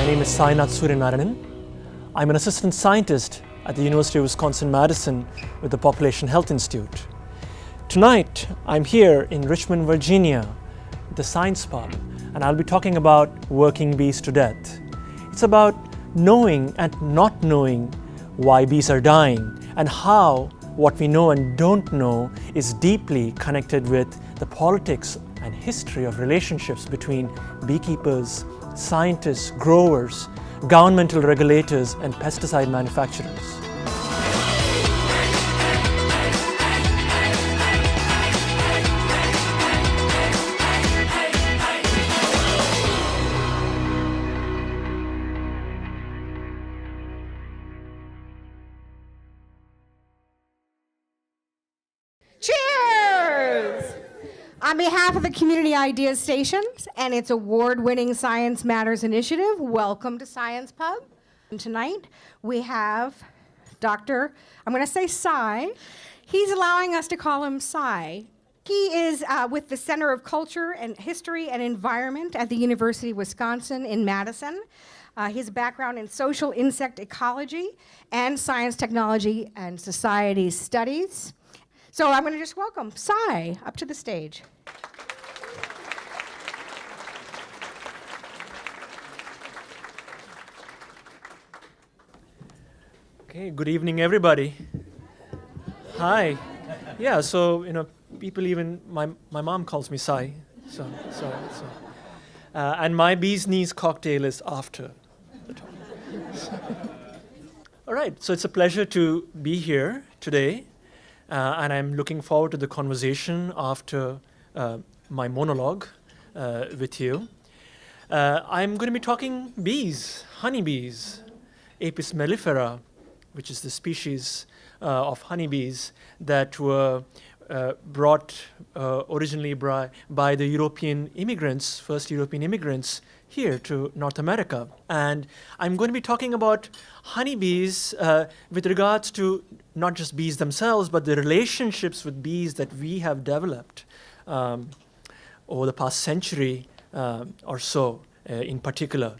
My name is Sainath Suryanarayanan. I'm an assistant scientist at the University of Wisconsin-Madison with the Population Health Institute. Tonight, I'm here in Richmond, Virginia, at the Science Pub, and I'll be talking about working bees to death. It's about knowing and not knowing why bees are dying and how what we know and don't know is deeply connected with the politics and history of relationships between beekeepers, scientists, growers, governmental regulators, and pesticide manufacturers. Cheers! On behalf of the Community Ideas Stations and its award-winning Science Matters initiative, welcome to Science Pub. And tonight we have Dr. I'm going to say Cy. He's allowing us to call him Cy. He is with the Center of Culture and History and Environment at the University of Wisconsin in Madison. His background in social insect ecology and science, technology, and society studies. So I'm going to just welcome Cy up to the stage. Okay, good evening, everybody. Hi. Yeah, so, people even, my mom calls me Cy. And my bee's knees cocktail is after the talk. All right, so it's a pleasure to be here today. And I'm looking forward to the conversation after my monologue with you. I'm going to be talking bees, honeybees, Apis mellifera, which is the species of honeybees that were brought originally by the European immigrants, first European immigrants here to North America. And I'm going to be talking about honeybees with regards to not just bees themselves, but the relationships with bees that we have developed over the past century or so in particular.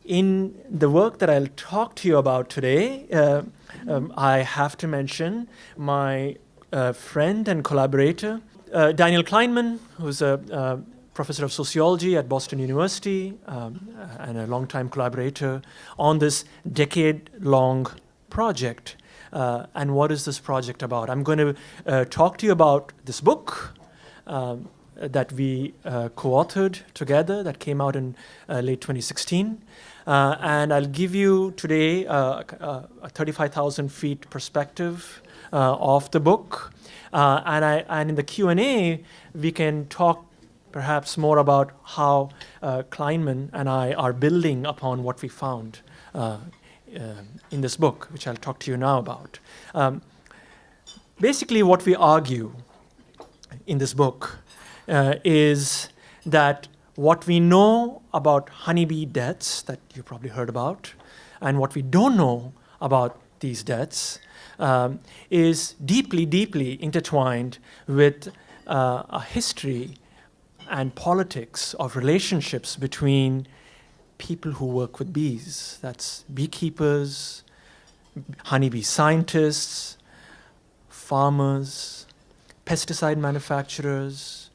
In the work that I'll talk to you about today, I have to mention my friend and collaborator, Daniel Kleinman, who's a professor of sociology at Boston University and a longtime collaborator on this decade-long project. And what is this project about? I'm going to talk to you about this book that we co-authored together that came out in late 2016. And I'll give you today a 35,000 feet perspective of the book. And in the Q&A, we can talk perhaps more about how Kleinman and I are building upon what we found in this book, which I'll talk to you now about. Basically, what we argue in this book is that what we know about honeybee deaths that you probably heard about, and what we don't know about these deaths is deeply, deeply intertwined with a history and politics of relationships between people who work with bees. That's beekeepers, honeybee scientists, farmers, pesticide manufacturers,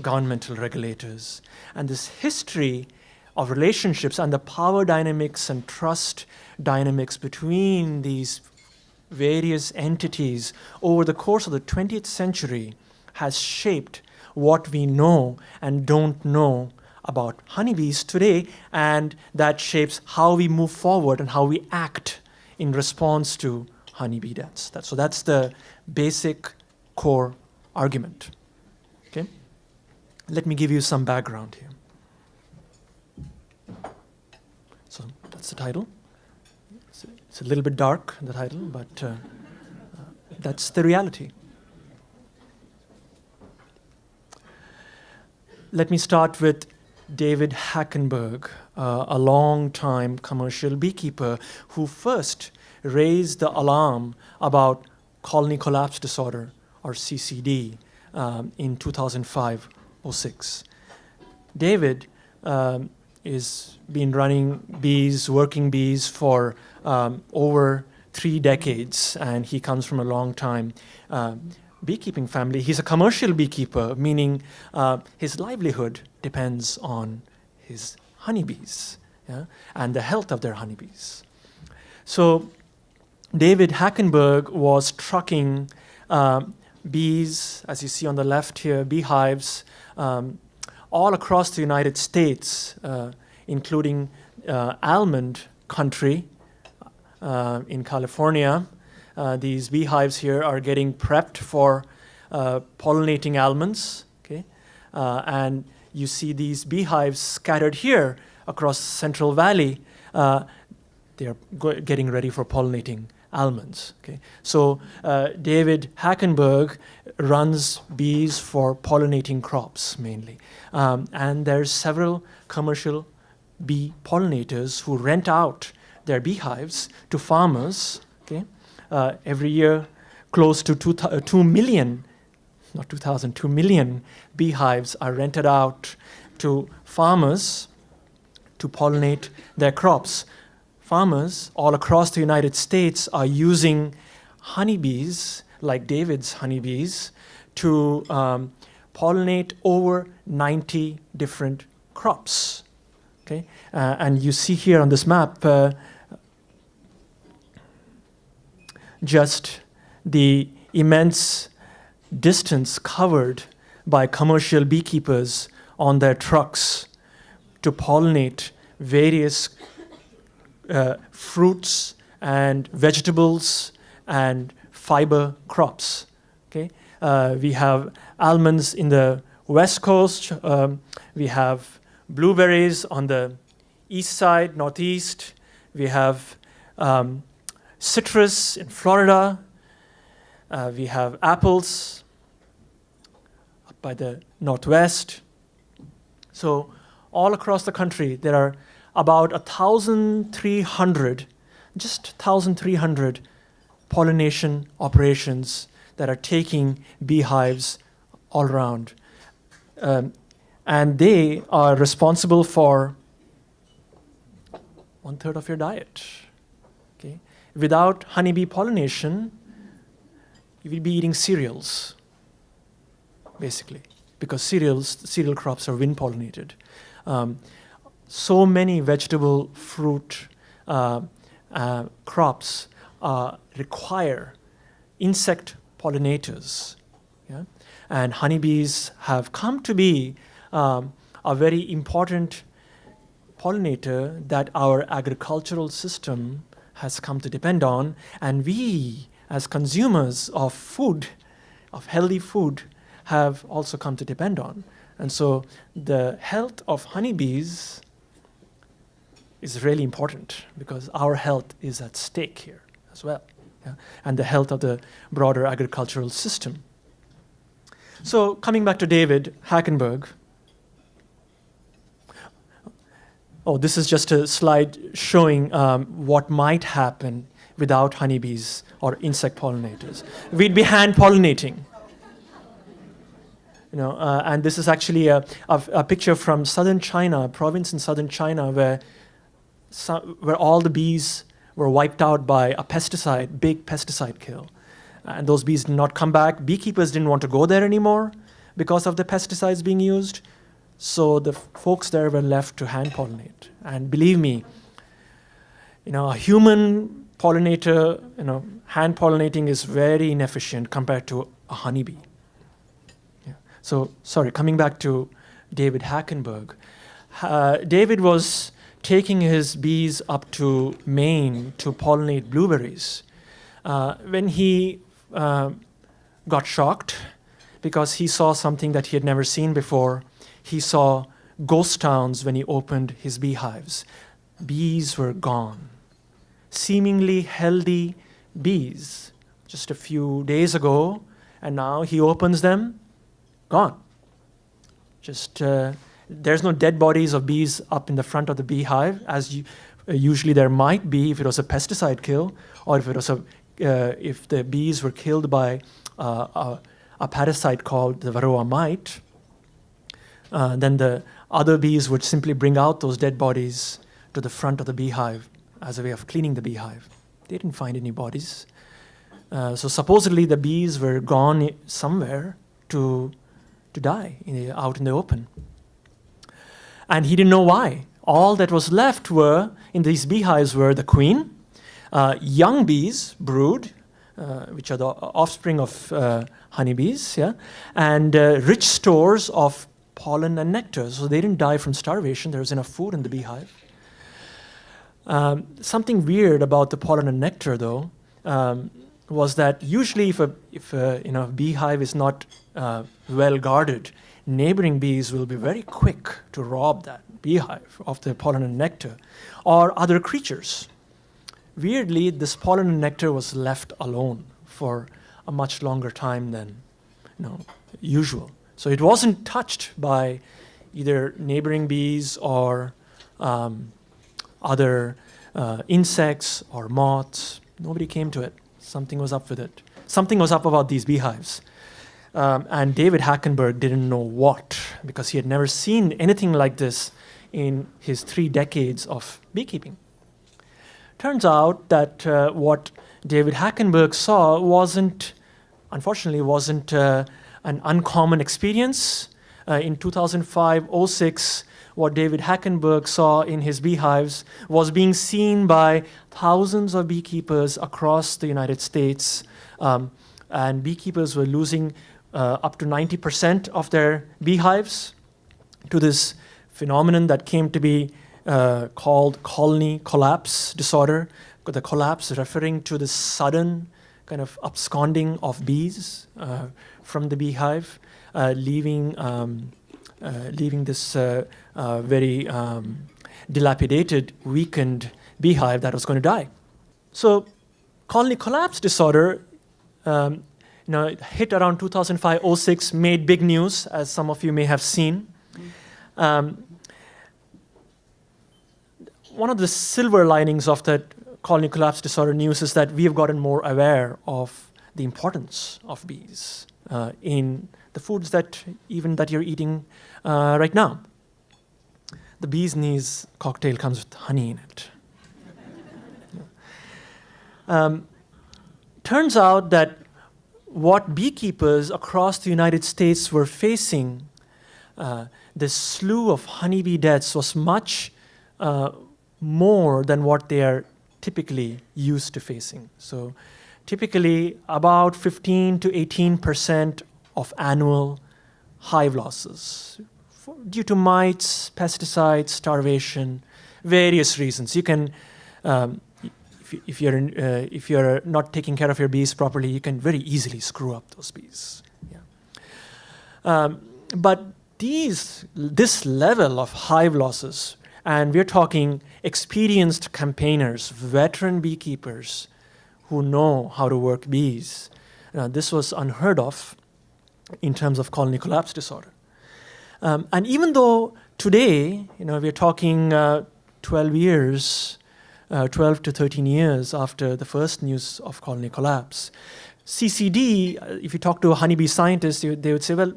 governmental regulators. And this history of relationships and the power dynamics and trust dynamics between these various entities over the course of the 20th century has shaped what we know and don't know about honeybees today, and that shapes how we move forward and how we act in response to honeybee deaths. So that's the basic core argument. Okay? Let me give you some background here. So that's the title. It's a little bit dark, the title, but that's the reality. Let me start with David Hackenberg, a long-time commercial beekeeper who first raised the alarm about colony collapse disorder, or CCD, in 2005-06. David is been running bees, working bees for over 3 decades, and he comes from a long time beekeeping family. He's a commercial beekeeper, meaning his livelihood depends on his honeybees, yeah, and the health of their honeybees. So David Hackenberg was trucking bees, as you see on the left here, beehives, all across the United States, including almond country in California. These beehives here are getting prepped for pollinating almonds, okay? And you see these beehives scattered here across Central Valley. They are getting ready for pollinating almonds, okay? So David Hackenberg runs bees for pollinating crops mainly. And there's several commercial bee pollinators who rent out their beehives to farmers, okay? Every year, close to 2 million, not 2,000, 2 million beehives are rented out to farmers to pollinate their crops. Farmers all across the United States are using honeybees, like David's honeybees, to pollinate over 90 different crops. Okay, and you see here on this map just the immense distance covered by commercial beekeepers on their trucks to pollinate various fruits and vegetables and fiber crops. Okay, we have almonds in the West Coast. We have blueberries on the east side, northeast. We have citrus in Florida. We have apples up by the northwest. So all across the country, there are about 1,300, just 1,300 pollination operations that are taking beehives all around. And they are responsible for 1/3 of your diet. Okay? Without honeybee pollination, you will be eating cereals, basically, because cereal crops are wind pollinated. So many vegetable, fruit crops require insect pollinators. Yeah? And honeybees have come to be a very important pollinator that our agricultural system has come to depend on. And we, as consumers of food, of healthy food, have also come to depend on. And so the health of honeybees is really important because our health is at stake here as well, yeah? And the health of the broader agricultural system. So coming back to David Hackenberg. Oh, this is just a slide showing what might happen without honeybees or insect pollinators. We'd be hand pollinating. You know, and this is actually a picture from southern China, a province in southern China, where all the bees were wiped out by a pesticide, big pesticide kill. And those bees did not come back. Beekeepers didn't want to go there anymore because of the pesticides being used. So the folks there were left to hand pollinate. And believe me, you know, a human pollinator, you know, hand pollinating is very inefficient compared to a honeybee. Yeah. So, sorry, coming back to David Hackenberg. David was taking his bees up to Maine to pollinate blueberries. When he got shocked because he saw something that he had never seen before. He saw ghost towns when he opened his beehives. Bees were gone. Seemingly healthy bees just a few days ago, and now he opens them, gone. Just there's no dead bodies of bees up in the front of the beehive, as usually there might be if it was a pesticide kill, or if it was if the bees were killed by a parasite called the varroa mite. then the other bees would simply bring out those dead bodies to the front of the beehive as a way of cleaning the beehive. They didn't find any bodies. So supposedly the bees were gone somewhere to die out in the open. And he didn't know why. All that was left in these beehives were the queen, young bees, brood, which are the offspring of honeybees, and rich stores of pollen and nectar. So they didn't die from starvation. There was enough food in the beehive. Something weird about the pollen and nectar, though, was that usually if a beehive is not well guarded, neighboring bees will be very quick to rob that beehive of the pollen and nectar, or other creatures. Weirdly, this pollen and nectar was left alone for a much longer time than usual. So it wasn't touched by either neighboring bees or other insects or moths. Nobody came to it. Something was up with it. Something was up about these beehives. And David Hackenberg didn't know what, because he had never seen anything like this in his 3 decades of beekeeping. Turns out that what David Hackenberg saw unfortunately wasn't an uncommon experience. In 2005-06, what David Hackenberg saw in his beehives was being seen by thousands of beekeepers across the United States, and beekeepers were losing up to 90% of their beehives to this phenomenon that came to be called colony collapse disorder. The collapse referring to the sudden kind of absconding of bees from the beehive, leaving this very dilapidated, weakened beehive that was going to die. So colony collapse disorder hit around 2005-06, made big news, as some of you may have seen. One of the silver linings of that colony collapse disorder news is that we have gotten more aware of the importance of bees in the foods that you're eating right now. The bee's knees cocktail comes with honey in it. Turns out that what beekeepers across the United States were facing, this slew of honeybee deaths, was much more than what they are typically used to facing. So typically about 15 to 18% of annual hive losses due to mites, pesticides, starvation, various reasons. You can, if you're not taking care of your bees properly, you can very easily screw up those bees. But this level of hive losses, and we're talking experienced campaigners, veteran beekeepers who know how to work bees. This was unheard of in terms of colony collapse disorder. And even though today, we're talking 12 to 13 years after the first news of colony collapse, CCD, if you talk to a honeybee scientist, they would say, well,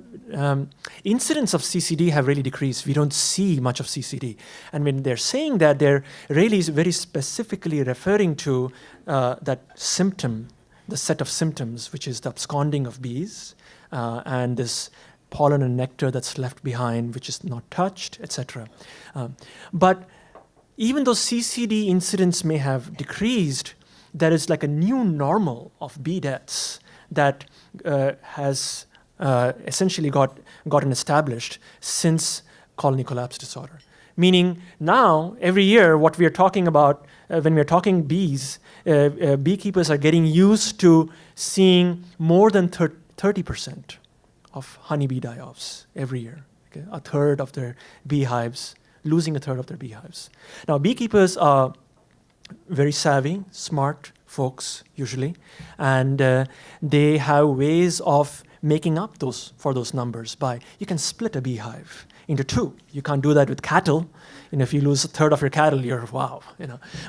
incidents of CCD have really decreased. We don't see much of CCD. And when they're saying that, they're really very specifically referring to that symptom, the set of symptoms, which is the absconding of bees and this pollen and nectar that's left behind, which is not touched, etc. But even though CCD incidents may have decreased, there is like a new normal of bee deaths that has essentially gotten established since colony collapse disorder. Meaning now, every year, what we are talking about, when we're talking bees, beekeepers are getting used to seeing more than 30% of honeybee die-offs every year. Okay? A third of their beehives, losing a third of their beehives. Now, beekeepers are very savvy, smart folks usually, and they have ways of making up for those numbers by, you can split a beehive into two. You can't do that with cattle. If you lose a third of your cattle, you're wow.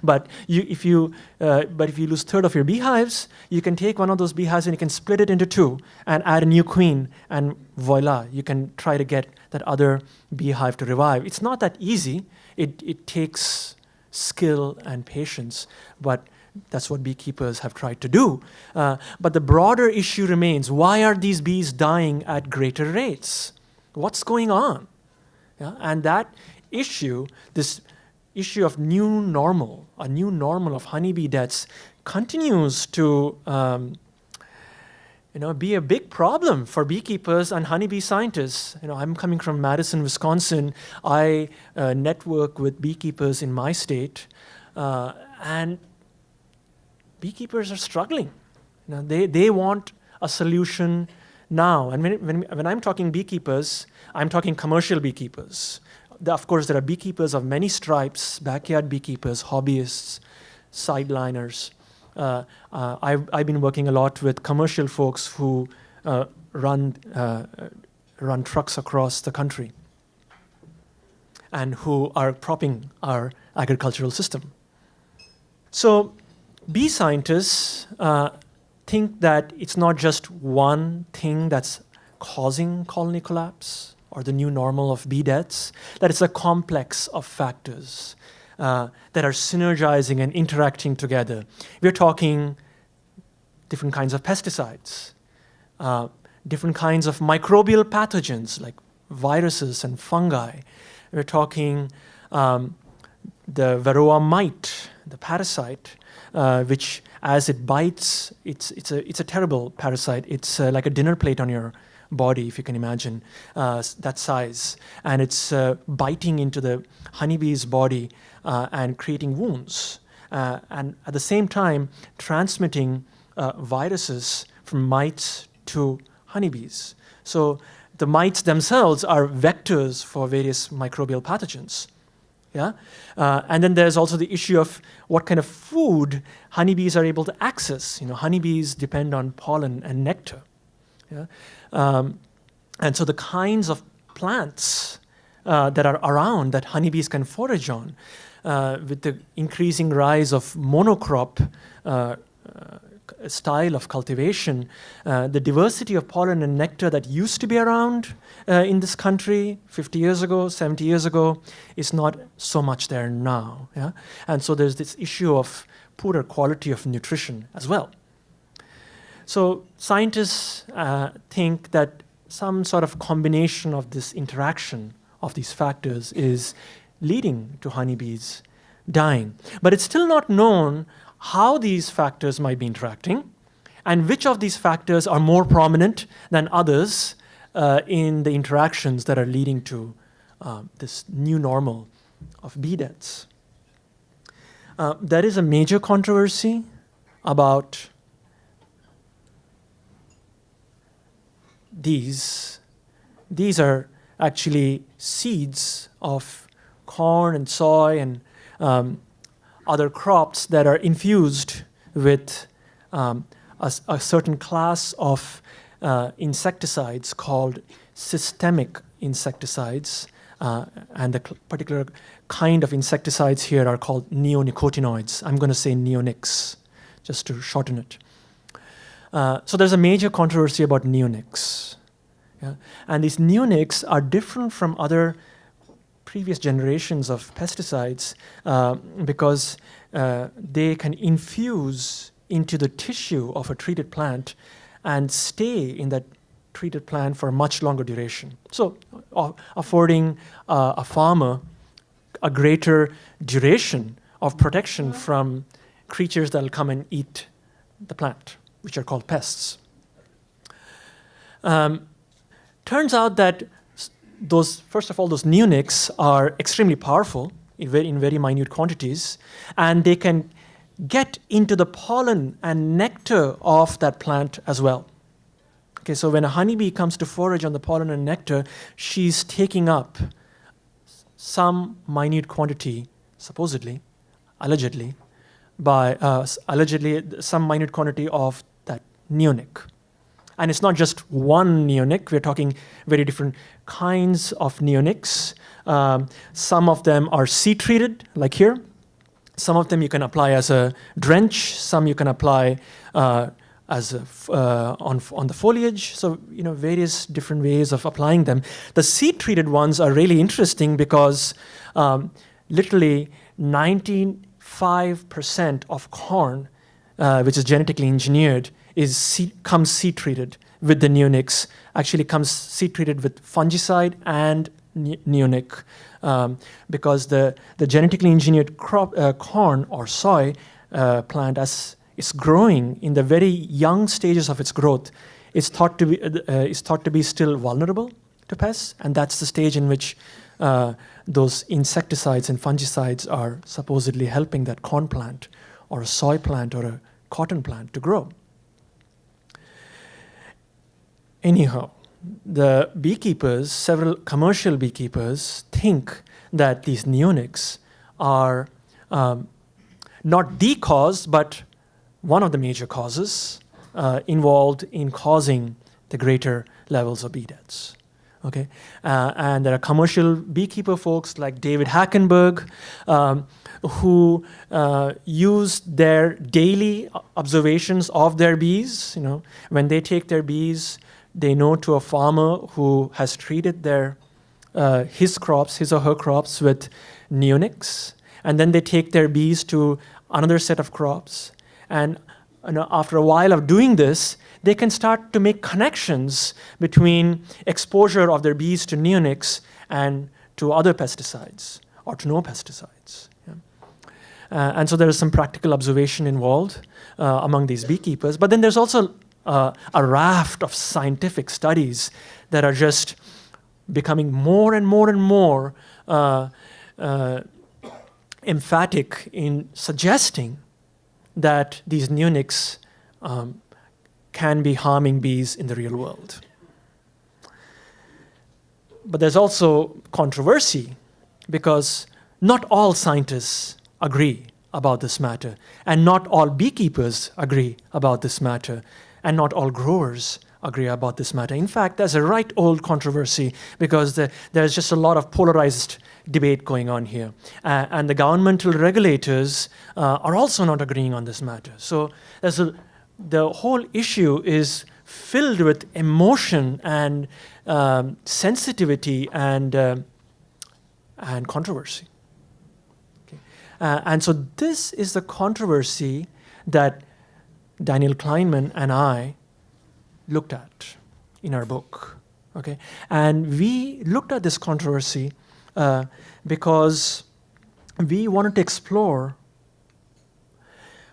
But if you lose a third of your beehives, you can take one of those beehives and you can split it into two and add a new queen, and voila, you can try to get that other beehive to revive. It's not that easy. It takes skill and patience, but that's what beekeepers have tried to do. But the broader issue remains: why are these bees dying at greater rates? What's going on? And that issue, this issue of a new normal of honeybee deaths, continues to be a big problem for beekeepers and honeybee scientists. I'm coming from Madison, Wisconsin. I network with beekeepers in my state, and beekeepers are struggling. They want a solution now. And when I'm talking beekeepers, I'm talking commercial beekeepers. Of course, there are beekeepers of many stripes: backyard beekeepers, hobbyists, sideliners. I've been working a lot with commercial folks who run trucks across the country and who are propping our agricultural system. So bee scientists think that it's not just one thing that's causing colony collapse or the new normal of bee deaths, that it's a complex of factors that are synergizing and interacting together. We're talking different kinds of pesticides, different kinds of microbial pathogens like viruses and fungi. We're talking the varroa mite, the parasite, which as it bites, it's a terrible parasite. It's like a dinner plate on your body, if you can imagine, that size. And it's biting into the honeybee's body and creating wounds. And at the same time, transmitting viruses from mites to honeybees. So the mites themselves are vectors for various microbial pathogens. And then there's also the issue of what kind of food honeybees are able to access. Honeybees depend on pollen and nectar. And so the kinds of plants that are around that honeybees can forage on, with the increasing rise of monocrop style of cultivation, the diversity of pollen and nectar that used to be around in this country 50 years ago, 70 years ago, is not so much there now. And so there's this issue of poorer quality of nutrition as well. So scientists think that some sort of combination of this interaction of these factors is leading to honeybees dying. But it's still not known how these factors might be interacting and which of these factors are more prominent than others in the interactions that are leading to this new normal of bee deaths. There is a major controversy about these. These are actually seeds of corn and soy and other crops that are infused with a certain class of insecticides called systemic insecticides. And the particular kind of insecticides here are called neonicotinoids. I'm going to say neonics, just to shorten it. So there's a major controversy about neonics. And these neonics are different from other previous generations of pesticides because they can infuse into the tissue of a treated plant and stay in that treated plant for a much longer duration. So affording a farmer a greater duration of protection from creatures that will come and eat the plant, which are called pests. Turns out that first of all, those neonics are extremely powerful in very minute quantities, and they can get into the pollen and nectar of that plant as well. Okay, so when a honeybee comes to forage on the pollen and nectar, she's taking up some minute quantity, allegedly, some minute quantity of that neonic. And it's not just one neonic. We're talking very different kinds of neonics. Some of them are seed-treated, like here. Some of them you can apply as a drench. Some you can apply as on the foliage. So, various different ways of applying them. The seed-treated ones are really interesting because literally 95% of corn, which is genetically engineered, comes seed-treated with the neonics. Actually comes seed-treated with fungicide and neonic, because the genetically engineered corn or soy plant, as it's growing in the very young stages of its growth, is thought to be still vulnerable to pests, and that's the stage in which those insecticides and fungicides are supposedly helping that corn plant or a soy plant or a cotton plant to grow. Anyhow, the beekeepers, several commercial beekeepers, think that these neonics are not the cause, but one of the major causes involved in causing the greater levels of bee deaths. Okay, and there are commercial beekeeper folks like David Hackenberg, who use their daily observations of their bees. When they take their bees, they know to a farmer who has treated his or her crops with neonics, and then they take their bees to another set of crops. And after a while of doing this, they can start to make connections between exposure of their bees to neonics and to other pesticides or to no pesticides. And so there is some practical observation involved among these beekeepers. But then there's also a raft of scientific studies that are just becoming more and more and more emphatic in suggesting that these neonics can be harming bees in the real world. But there's also controversy because not all scientists agree about this matter, and not all beekeepers agree about this matter, and not all growers agree about this matter. In fact, there's a right old controversy because there's just a lot of polarized debate going on here. And the governmental regulators are also not agreeing on this matter. So the whole issue is filled with emotion and sensitivity and controversy. Okay. And so this is the controversy that Daniel Kleinman and I looked at in our book. Okay? And we looked at this controversy because we wanted to explore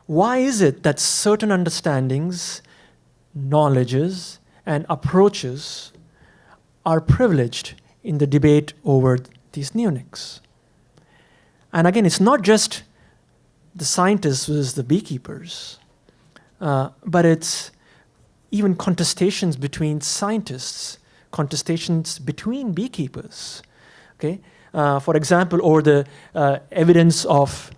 why is it that certain understandings, knowledges, and approaches are privileged in the debate over these neonics. And again, it's not just the scientists versus the beekeepers, but it's even contestations between scientists, contestations between beekeepers. Okay? For example, over the evidence of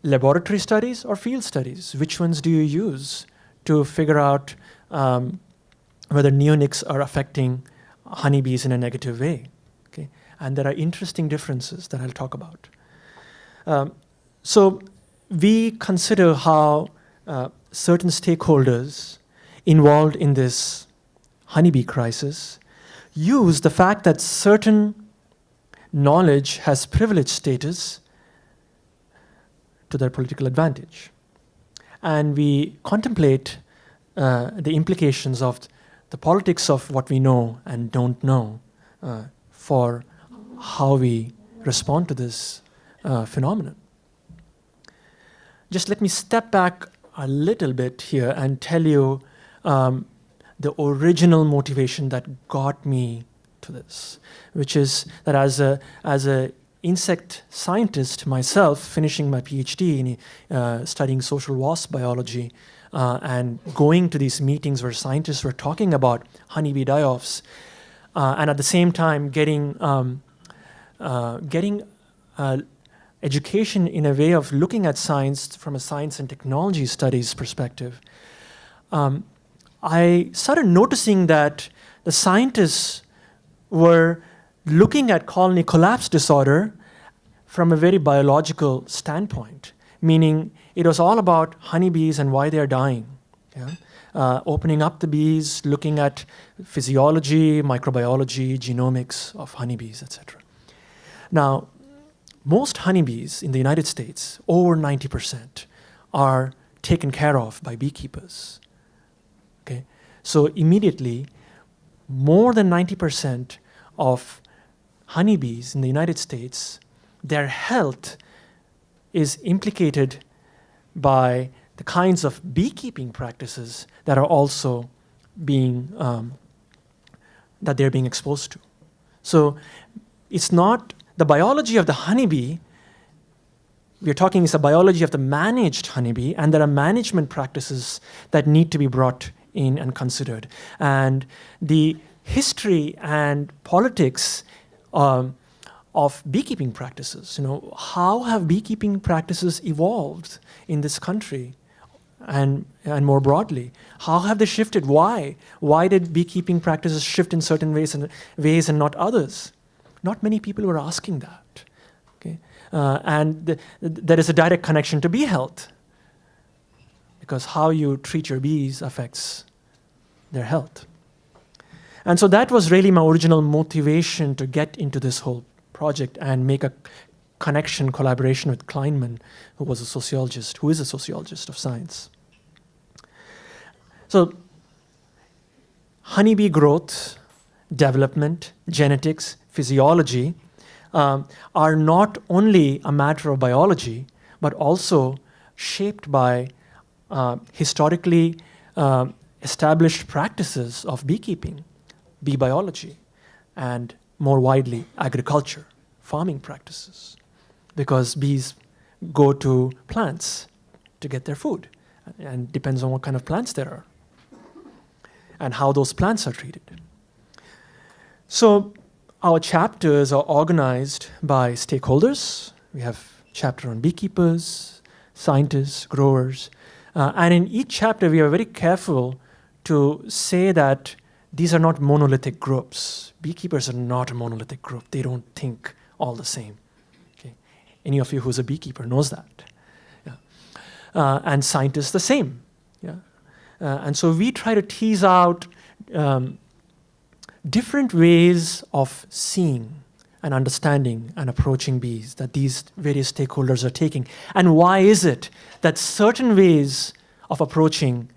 laboratory studies or field studies. Which ones do you use to figure out whether neonics are affecting honeybees in a negative way? Okay? And there are interesting differences that I'll talk about. So we consider how certain stakeholders involved in this honeybee crisis use the fact that certain knowledge has privileged status to their political advantage. And we contemplate the implications of the politics of what we know and don't know for how we respond to this phenomenon. Just let me step back a little bit here and tell you the original motivation that got me to this, which is that as a insect scientist myself, finishing my PhD in studying social wasp biology and going to these meetings where scientists were talking about honeybee die-offs, and at the same time getting education in a way of looking at science from a science and technology studies perspective, I started noticing that the scientists were looking at colony collapse disorder from a very biological standpoint, meaning it was all about honeybees and why they're dying. Yeah? Opening up the bees, looking at physiology, microbiology, genomics of honeybees, etc. Now, most honeybees in the United States, over 90%, are taken care of by beekeepers. Okay? So immediately, more than 90% of honeybees in the United States, their health is implicated by the kinds of beekeeping practices that are also being that they're being exposed to. So it's not the biology of the honeybee. We're talking is the biology of the managed honeybee, and there are management practices that need to be brought in and considered. And the history and politics of beekeeping practices, how have beekeeping practices evolved in this country and more broadly? How have they shifted? Why? Why did beekeeping practices shift in certain ways and not others? Not many people were asking that. Okay? And there is a direct connection to bee health, because how you treat your bees affects their health. And so that was really my original motivation to get into this whole project and make a collaboration with Kleinman, who is a sociologist of science. So honeybee growth, development, genetics, physiology are not only a matter of biology, but also shaped by historically established practices of beekeeping, bee biology, and more widely, agriculture, farming practices. Because bees go to plants to get their food, and depends on what kind of plants there are, and how those plants are treated. So our chapters are organized by stakeholders. We have a chapter on beekeepers, scientists, growers, and in each chapter we are very careful to say that these are not monolithic groups. Beekeepers are not a monolithic group. They don't think all the same. Okay? Any of you who's a beekeeper knows that. Yeah. And scientists the same. Yeah. And so we try to tease out different ways of seeing and understanding and approaching bees that these various stakeholders are taking. And why is it that certain ways of approaching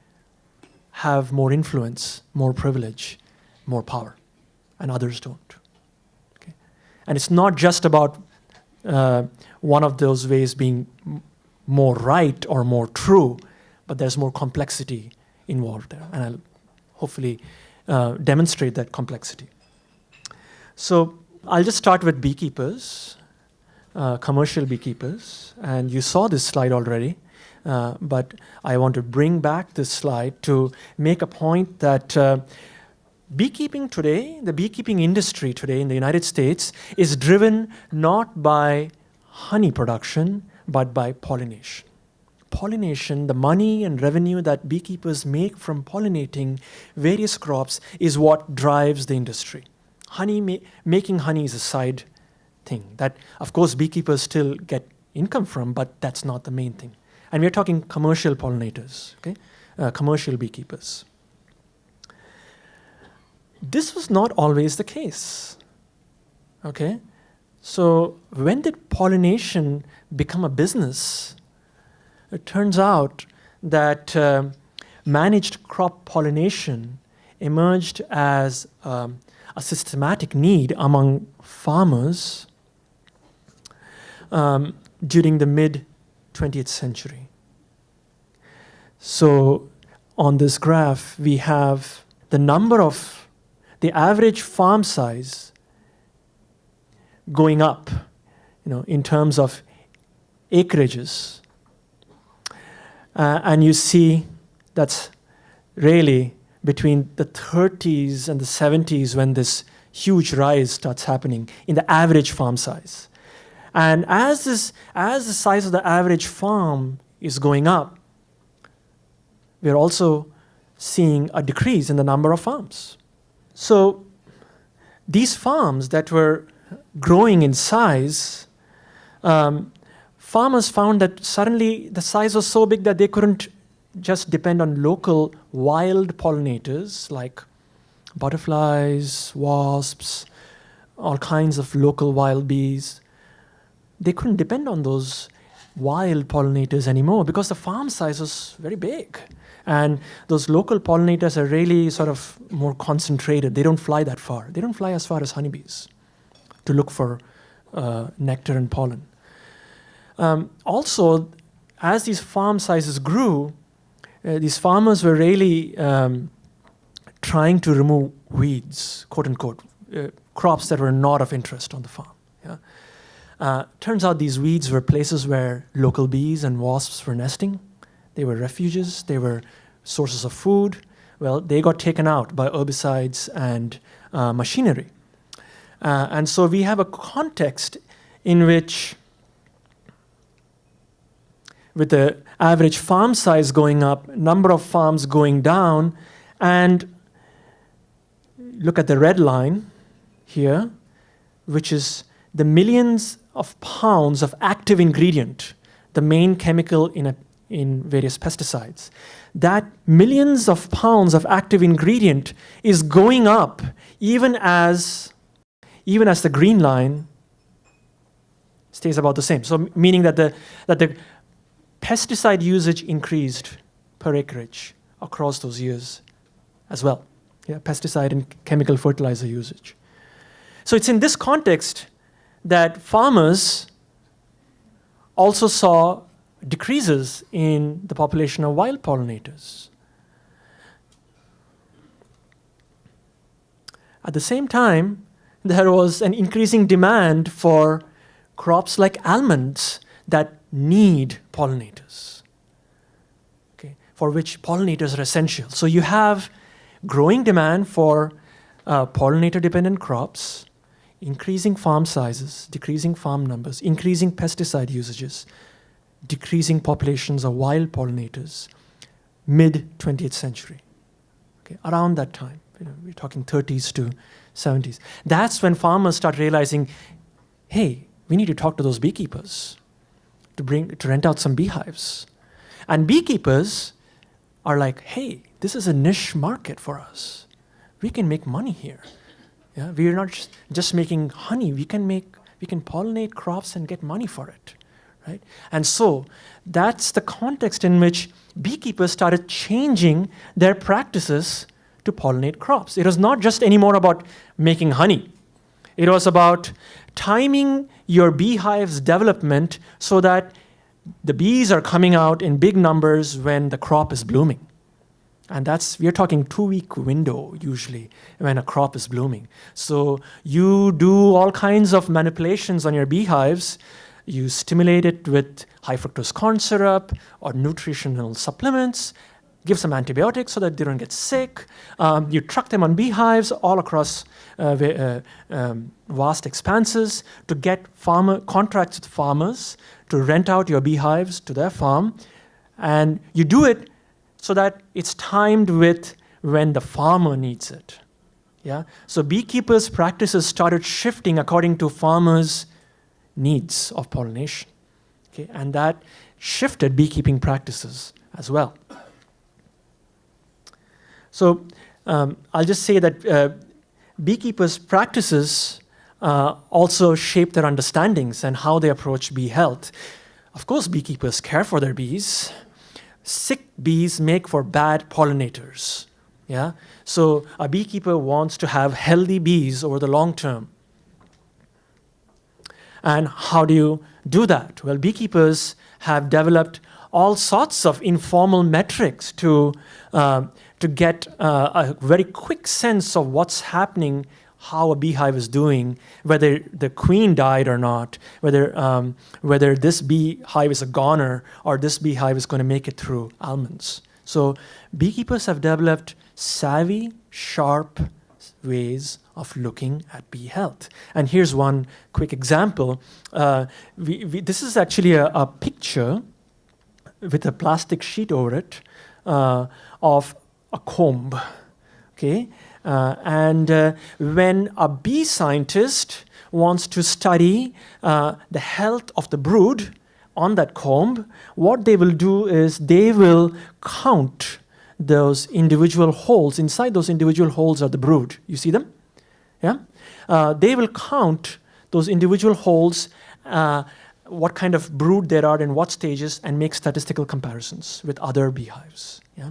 have more influence, more privilege, more power, and others don't? Okay? And it's not just about one of those ways being more right or more true, but there's more complexity involved there. And I'll hopefully demonstrate that complexity. So I'll just start with beekeepers, commercial beekeepers. And you saw this slide already. But I want to bring back this slide to make a point that beekeeping today, the beekeeping industry today in the United States, is driven not by honey production, but by pollination. Pollination, the money and revenue that beekeepers make from pollinating various crops, is what drives the industry. Making honey is a side thing that, of course, beekeepers still get income from, but that's not the main thing. And we're talking commercial pollinators, okay? Commercial beekeepers. This was not always the case, okay? So when did pollination become a business? It turns out that managed crop pollination emerged as a systematic need among farmers during the mid-20th century. So on this graph, we have the average farm size going up, in terms of acreages. And you see that's really between the 30s and the 70s when this huge rise starts happening in the average farm size. And as the size of the average farm is going up, we're also seeing a decrease in the number of farms. So these farms that were growing in size, farmers found that suddenly the size was so big that they couldn't just depend on local wild pollinators like butterflies, wasps, all kinds of local wild bees. They couldn't depend on those wild pollinators anymore because the farm size was very big. And those local pollinators are really sort of more concentrated. They don't fly that far. They don't fly as far as honeybees to look for nectar and pollen. Also, as these farm sizes grew, these farmers were really trying to remove weeds, quote unquote, crops that were not of interest on the farm. Yeah? Turns out these weeds were places where local bees and wasps were nesting. They were refuges, they were sources of food. Well, they got taken out by herbicides and machinery. And so we have a context in which, with the average farm size going up, number of farms going down, and look at the red line here, which is the millions of pounds of active ingredient, the main chemical in various pesticides. That millions of pounds of active ingredient is going up even as the green line stays about the same. So meaning that the pesticide usage increased per acreage across those years as well. Yeah, pesticide and chemical fertilizer usage. So it's in this context that farmers also saw decreases in the population of wild pollinators. At the same time, there was an increasing demand for crops like almonds that need pollinators, okay, for which pollinators are essential. So you have growing demand for pollinator-dependent crops, increasing farm sizes, decreasing farm numbers, increasing pesticide usages, decreasing populations of wild pollinators, mid-20th century, okay, around that time. We're talking 30s to 70s. That's when farmers start realizing, hey, we need to talk to those beekeepers to rent out some beehives. And beekeepers are like, hey, this is a niche market for us. We can make money here. Yeah, we're not just making honey. We can pollinate crops and get money for it, right? And so that's the context in which beekeepers started changing their practices to pollinate crops. It was not just anymore about making honey. It was about timing your beehive's development so that the bees are coming out in big numbers when the crop is blooming. And we're talking 2-week window usually when a crop is blooming. So you do all kinds of manipulations on your beehives. You stimulate it with high fructose corn syrup or nutritional supplements, give some antibiotics so that they don't get sick. You truck them on beehives all across vast expanses to get contracts with farmers to rent out your beehives to their farm. And you do it so that it's timed with when the farmer needs it. Yeah? So beekeepers' practices started shifting according to farmers' needs of pollination. Okay? And that shifted beekeeping practices as well. So I'll just say that beekeepers' practices also shape their understandings and how they approach bee health. Of course, beekeepers care for their bees. Sick bees make for bad pollinators. Yeah? So a beekeeper wants to have healthy bees over the long term. And how do you do that? Well, beekeepers have developed all sorts of informal metrics to get a very quick sense of what's happening, how a beehive is doing, whether the queen died or not, whether this beehive is a goner or this beehive is going to make it through almonds. So beekeepers have developed savvy, sharp ways of looking at bee health. And here's one quick example. This is actually a picture with a plastic sheet over it of a comb, okay? When a bee scientist wants to study the health of the brood on that comb, what they will do is they will count those individual holes. Inside those individual holes are the brood. You see them? Yeah? They will count those individual holes, what kind of brood there are in what stages, and make statistical comparisons with other beehives. Yeah?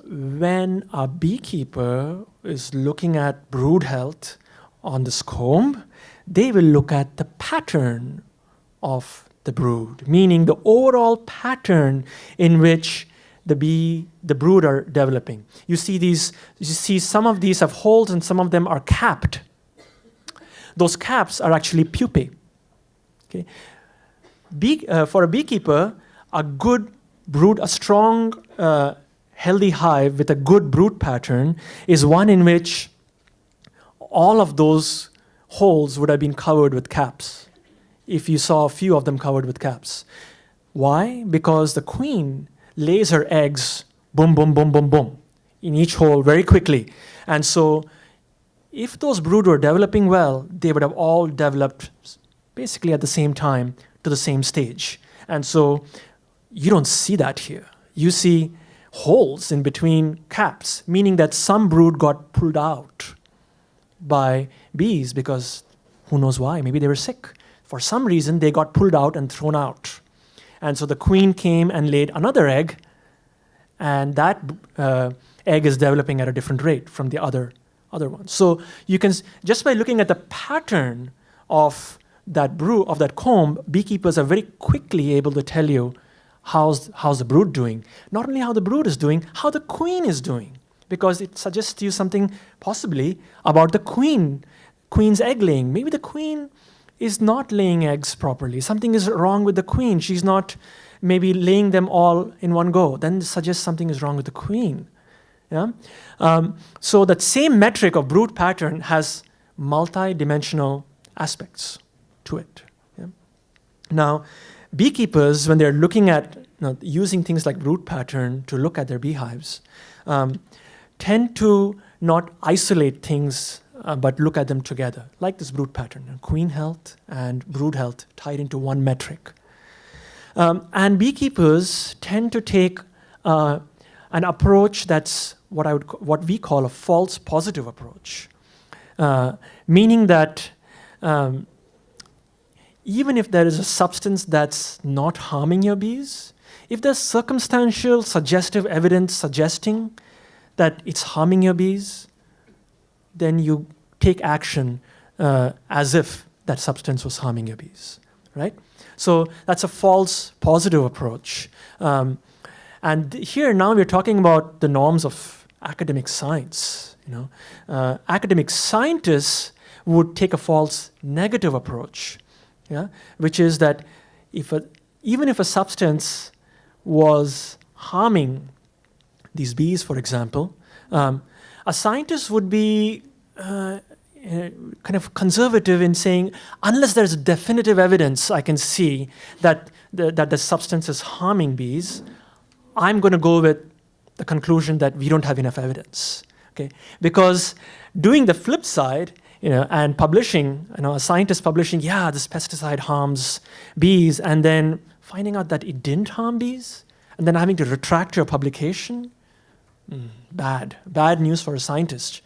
When a beekeeper is looking at brood health on this comb, they will look at the pattern of the brood, meaning the overall pattern in which the brood are developing. You see some of these have holes and some of them are capped. Those caps are actually pupae. Okay? For a beekeeper, a good brood, a strong, healthy hive with a good brood pattern is one in which all of those holes would have been covered with caps, if you saw a few of them covered with caps. Why? Because the queen lays her eggs, boom, boom, boom, boom, boom, in each hole very quickly. And so if those brood were developing well, they would have all developed basically at the same time to the same stage. And so you don't see that here. You see holes in between caps, meaning that some brood got pulled out by bees because who knows why? Maybe they were sick. For some reason, they got pulled out and thrown out. And so the queen came and laid another egg, and that egg is developing at a different rate from the other one. So you can, just by looking at the pattern of that brood, of that comb, beekeepers are very quickly able to tell you how's the brood doing. Not only how the brood is doing, how the queen is doing, because it suggests to you something possibly about the queen's egg laying. Maybe the queen is not laying eggs properly. Something is wrong with the queen. She's not maybe laying them all in one go. Then it suggests something is wrong with the queen. Yeah? So that same metric of brood pattern has multi-dimensional aspects to it. Yeah? Now, beekeepers, when they're looking at using things like brood pattern to look at their beehives, tend to not isolate things but look at them together, like this brood pattern, queen health and brood health tied into one metric. And beekeepers tend to take an approach that's what we call a false positive approach, meaning that even if there is a substance that's not harming your bees, if there's circumstantial suggestive evidence suggesting that it's harming your bees, then you take action as if that substance was harming your bees, right? So that's a false positive approach. And here now we're talking about the norms of academic science. Academic scientists would take a false negative approach, yeah? Which is that even if a substance was harming these bees, for example, a scientist would be kind of conservative in saying, unless there's definitive evidence I can see that the substance is harming bees, I'm going to go with the conclusion that we don't have enough evidence. Okay? Because doing the flip side, and publishing, a scientist publishing, this pesticide harms bees, and then finding out that it didn't harm bees, and then having to retract your publication, bad news for a scientist.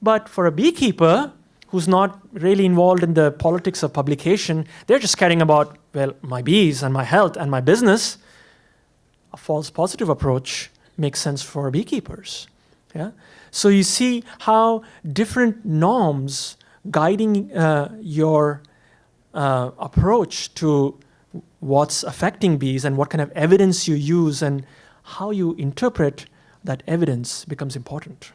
But for a beekeeper who's not really involved in the politics of publication, they're just caring about, my bees and my health and my business. A false positive approach makes sense for beekeepers. Yeah? So you see how different norms guiding your approach to what's affecting bees and what kind of evidence you use and how you interpret that evidence becomes important.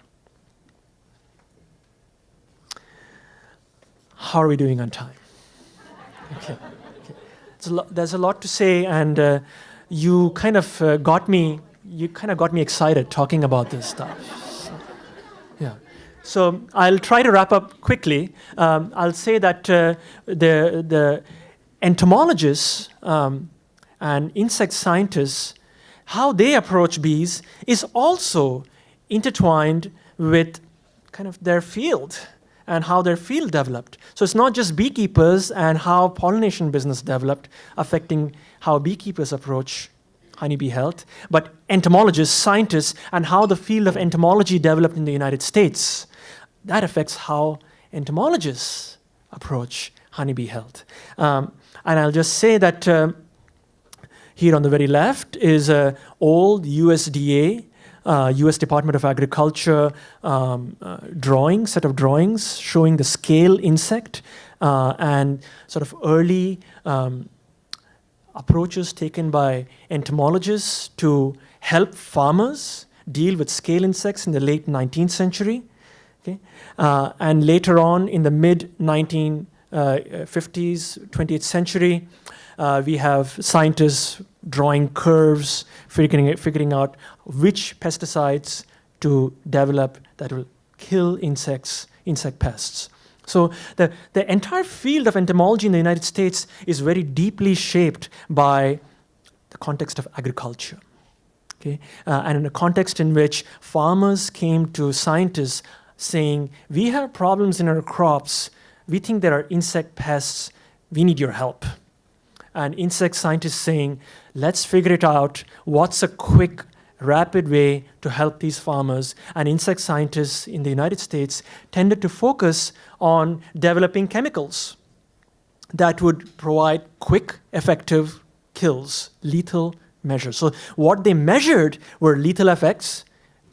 How are we doing on time? Okay. There's a lot to say, and you kind of got me excited talking about this stuff. So I'll try to wrap up quickly. I'll say that the entomologists and insect scientists how they approach bees is also intertwined with kind of their field and how their field developed. So it's not just beekeepers and how pollination business developed affecting how beekeepers approach honeybee health, but entomologists, scientists, and how the field of entomology developed in the United States. That affects how entomologists approach honeybee health. And I'll just say that here on the very left is an old USDA, US Department of Agriculture set of drawings showing the scale insect and sort of early approaches taken by entomologists to help farmers deal with scale insects in the late 19th century. Okay? And later on in the mid-1950s, 20th century, we have scientists drawing curves, figuring out which pesticides to develop that will kill insect pests. So the entire field of entomology in the United States is very deeply shaped by the context of agriculture. Okay? And in a context in which farmers came to scientists saying, we have problems in our crops, we think there are insect pests, we need your help. And insect scientists saying, let's figure it out, what's a quick, rapid way to help these farmers. And insect scientists in the United States tended to focus on developing chemicals that would provide quick, effective kills, lethal measures. So what they measured were lethal effects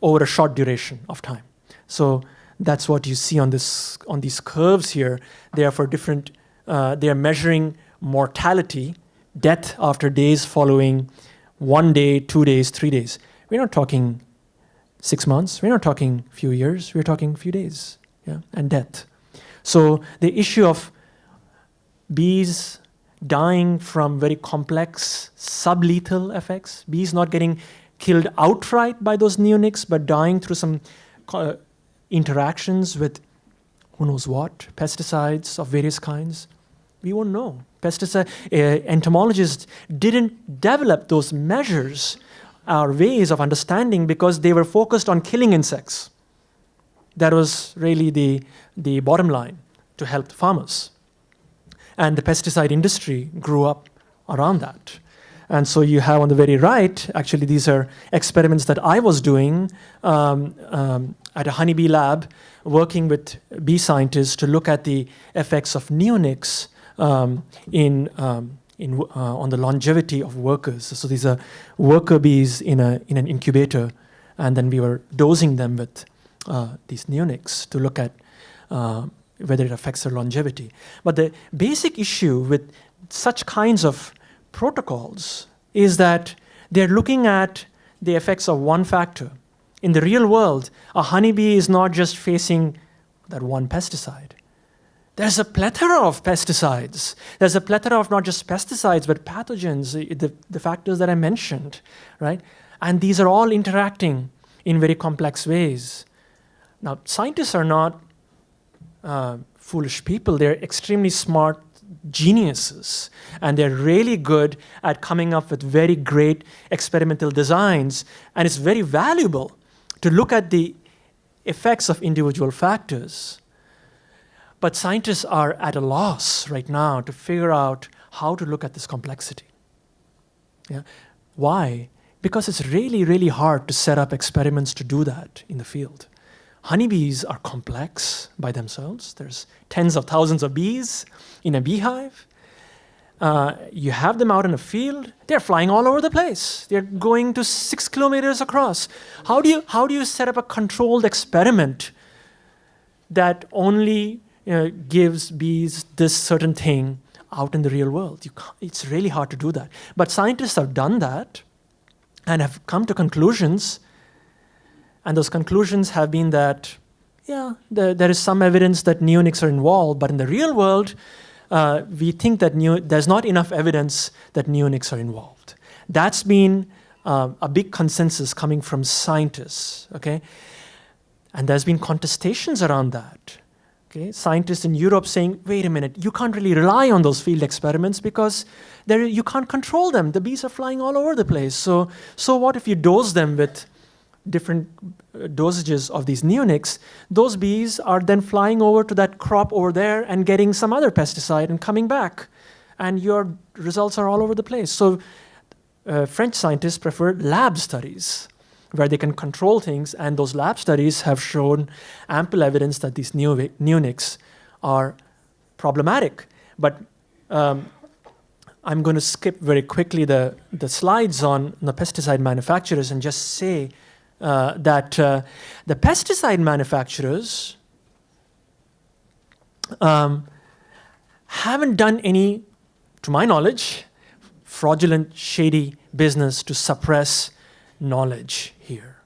over a short duration of time. So that's what you see on these curves here. They are for different, they are measuring mortality, death after days following 1 day, 2 days, 3 days. We're not talking 6 months. We're not talking a few years. We're talking a few days, and death. So the issue of bees dying from very complex sublethal effects, bees not getting killed outright by those neonics, but dying through some interactions with who knows what, pesticides of various kinds, we won't know. Entomologists didn't develop those measures or ways of understanding because they were focused on killing insects. That was really the bottom line to help the farmers. And the pesticide industry grew up around that. And so you have on the very right, actually these are experiments that I was doing at a honeybee lab, working with bee scientists to look at the effects of neonics on the longevity of workers. So these are worker bees in an incubator, and then we were dosing them with these neonics to look at whether it affects their longevity. But the basic issue with such kinds of protocols is that they're looking at the effects of one factor. In the real world, a honeybee is not just facing that one pesticide. There's a plethora of pesticides. There's a plethora of not just pesticides, but pathogens, the factors that I mentioned, right? And these are all interacting in very complex ways. Now, scientists are not foolish people. They're extremely smart geniuses, and they're really good at coming up with very great experimental designs, and it's very valuable to look at the effects of individual factors. But scientists are at a loss right now to figure out how to look at this complexity. Yeah? Why? Because it's really, really hard to set up experiments to do that in the field. Honeybees are complex by themselves. There's tens of thousands of bees in a beehive. You have them out in a field. They're flying all over the place. They're going to 6 kilometers across. How do you set up a controlled experiment that only gives bees this certain thing out in the real world? It's really hard to do that. But scientists have done that and have come to conclusions. And those conclusions have been that, there is some evidence that neonics are involved, but in the real world, we think that there's not enough evidence that neonics are involved. That's been a big consensus coming from scientists, okay? And there's been contestations around that. Okay, scientists in Europe saying, wait a minute, you can't really rely on those field experiments because you can't control them. The bees are flying all over the place. So what if you dose them with different dosages of these neonics? Those bees are then flying over to that crop over there and getting some other pesticide and coming back. And your results are all over the place. So French scientists prefer lab studies, where they can control things, and those lab studies have shown ample evidence that these neonics are problematic. But I'm going to skip very quickly the slides on the pesticide manufacturers and just say that the pesticide manufacturers haven't done any, to my knowledge, fraudulent, shady business to suppress knowledge here,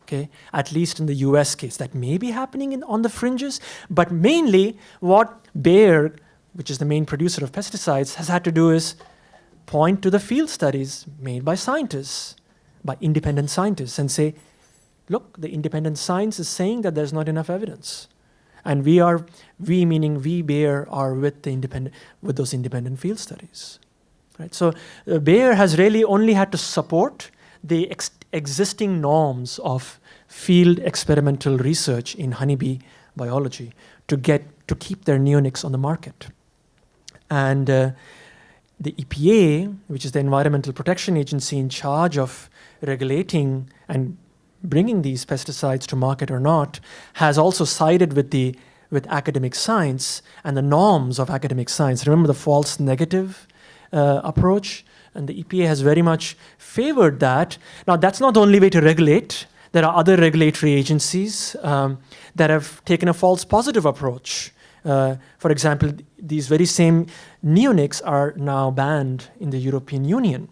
okay? At least in the US case. That may be happening on the fringes, but mainly what Bayer, which is the main producer of pesticides, has had to do is point to the field studies made by scientists, by independent scientists, and say, look, the independent science is saying that there's not enough evidence. And we meaning we, Bayer, are with those independent field studies. Right? So Bayer has really only had to support the existing norms of field experimental research in honeybee biology to keep their neonics on the market. And the EPA, which is the Environmental Protection Agency in charge of regulating and bringing these pesticides to market or not, has also sided with academic science and the norms of academic science. Remember the false negative approach? And the EPA has very much favored that. Now, that's not the only way to regulate. There are other regulatory agencies that have taken a false positive approach. For example, these very same neonics are now banned in the European Union.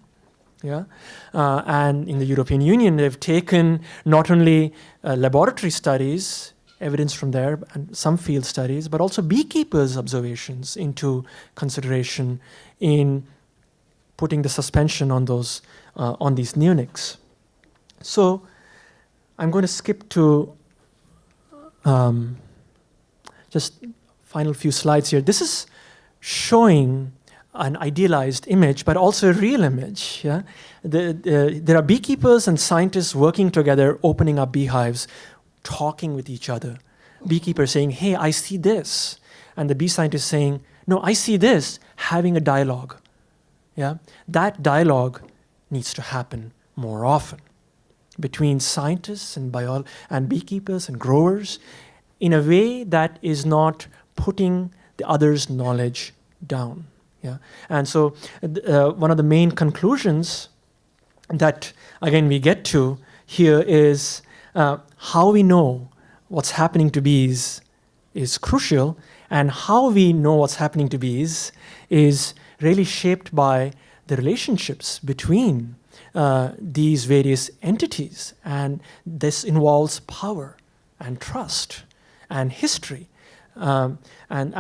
Yeah? And in the European Union, they've taken not only laboratory studies, evidence from there, and some field studies, but also beekeepers' observations into consideration in putting the suspension on these neonics. So I'm going to skip to just final few slides here. This is showing an idealized image, but also a real image. Yeah? There are beekeepers and scientists working together, opening up beehives, talking with each other. Beekeeper saying, hey, I see this. And the bee scientist saying, no, I see this, having a dialogue. Yeah? That dialogue needs to happen more often between scientists and beekeepers and growers in a way that is not putting the other's knowledge down. Yeah? And so one of the main conclusions that, again, we get to here is how we know what's happening to bees is crucial, and how we know what's happening to bees is really shaped by the relationships between these various entities. And this involves power and trust and history. And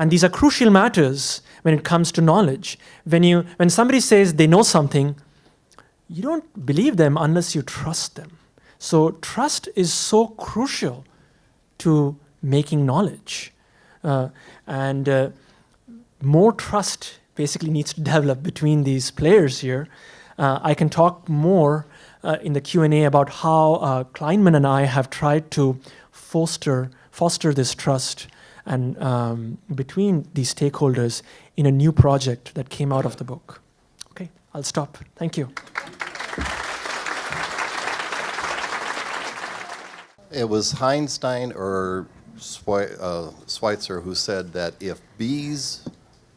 these are crucial matters when it comes to knowledge. When somebody says they know something, you don't believe them unless you trust them. So trust is so crucial to making knowledge. And more trust basically needs to develop between these players here. I can talk more in the Q&A about how Kleinman and I have tried to foster this trust and between these stakeholders in a new project that came out of the book. Okay, I'll stop. Thank you. It was Einstein or Schweitzer who said that if